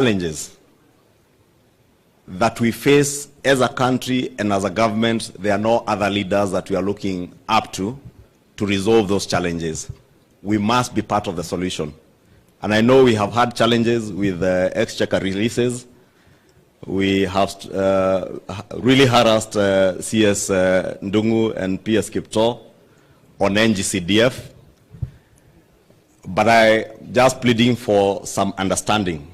challenges that we face as a country and as a government. There are no other leaders that we are looking up to resolve those challenges. We must be part of the solution. And I know we have had challenges with exchequer releases. We have really harassed CS Ndungu and PS Kipto on NGCDF. But I just pleading for some understanding.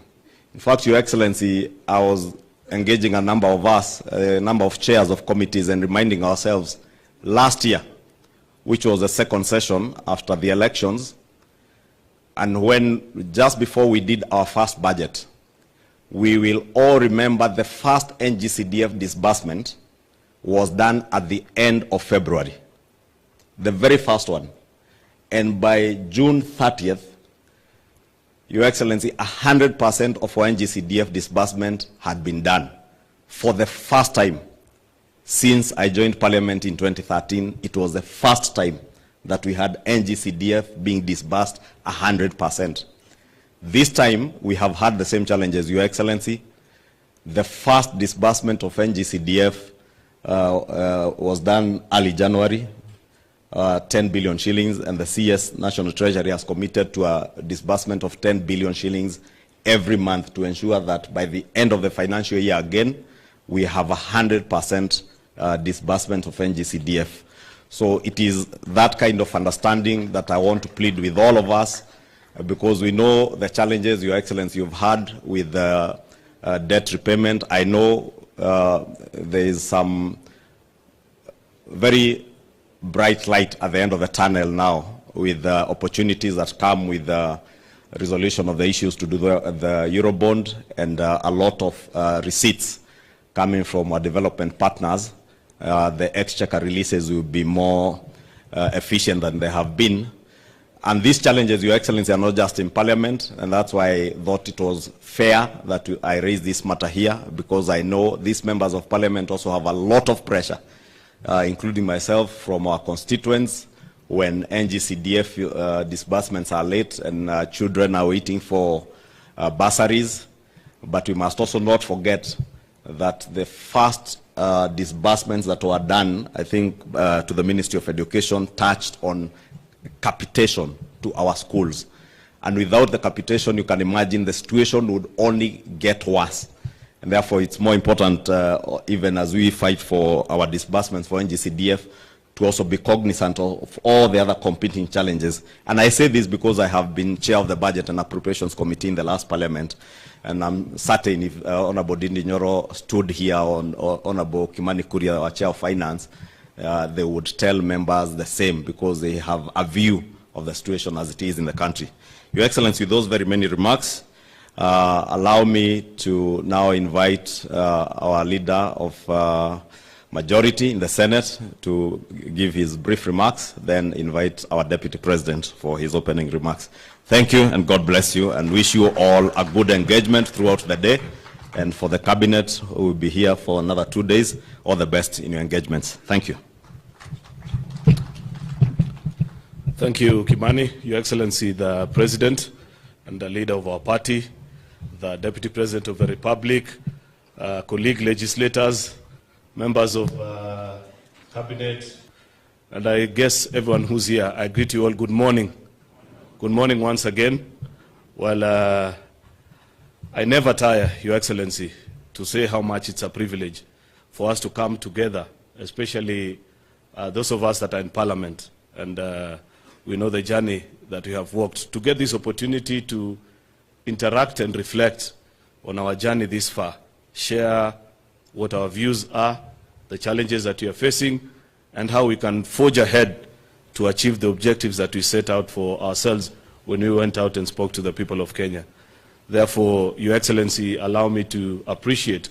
In fact, Your Excellency, I was engaging a number of us, a number of chairs of committees, and reminding ourselves last year, which was the second session after the elections, and when just before we did our first budget, we will all remember the first NGCDF disbursement was done at the end of February, the very first one. And by June 30th, Your Excellency, 100% of our NGCDF disbursement had been done. For the first time since I joined Parliament in 2013, it was the first time that we had NGCDF being disbursed 100%. This time, we have had the same challenges, Your Excellency. The first disbursement of NGCDF was done early January, 10 billion shillings, and the CS National Treasury has committed to a disbursement of 10 billion shillings every month to ensure that by the end of the financial year again, we have 100% disbursement of NGCDF. So it is that kind of understanding that I want to plead with all of us, because we know the challenges, Your Excellency, you've had with debt repayment. I know there is some very bright light at the end of the tunnel now with opportunities that come with the resolution of the issues to do the Eurobond, and a lot of receipts coming from our development partners. The exchequer releases will be more efficient than they have been. And these challenges, Your Excellency, are not just in Parliament, and that's why I thought it was fair that I raise this matter here, because I know these members of Parliament also have a lot of pressure, including myself, from our constituents, when NGCDF disbursements are late and children are waiting for bursaries. But we must also not forget that the first disbursements that were done, I think, to the Ministry of Education touched on capitation to our schools. And without the capitation, you can imagine the situation would only get worse. And therefore, it's more important, even as we fight for our disbursements for NGCDF, to also be cognizant of all the other competing challenges. And I say this because I have been chair of the Budget and Appropriations Committee in the last Parliament. And I'm certain if Honorable Ndindi Nyoro stood here, or Honorable Kimani, our Chair of Finance, they would tell members the same, because they have a view of the situation as it is in the country. Your Excellency, with those very many remarks, allow me to now invite our leader of majority in the Senate to give his brief remarks, then invite our Deputy President for his opening remarks. Thank you, and God bless you, and wish you all a good engagement throughout the day. And for the Cabinet, who will be here for another 2 days, all the best in your engagements. Thank you. Thank you, Kimani. Your Excellency, the President and the leader of our party, the Deputy President of the Republic, colleague legislators, members of Cabinet, and I guess everyone who's here, I greet you all good morning. Good morning once again. Well, I never tire, Your Excellency, to say how much it's a privilege for us to come together, especially those of us that are in Parliament, and we know the journey that we have walked, to get this opportunity to interact and reflect on our journey this far, share what our views are, the challenges that we are facing, and how we can forge ahead to achieve the objectives that we set out for ourselves when we went out and spoke to the people of Kenya. Therefore, Your Excellency, allow me to appreciate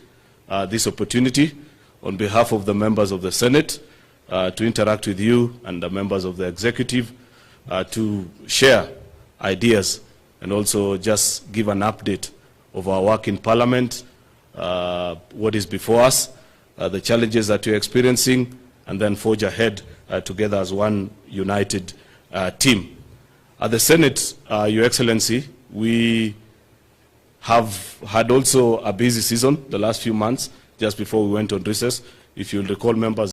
this opportunity on behalf of the members of the Senate to interact with you and the members of the Executive, to share ideas and also just give an update of our work in Parliament, what is before us, the challenges that we're experiencing, and then forge ahead together as one united team. At the Senate, Your Excellency, we have had also a busy season the last few months, just before we went on recess. If you'll recall, members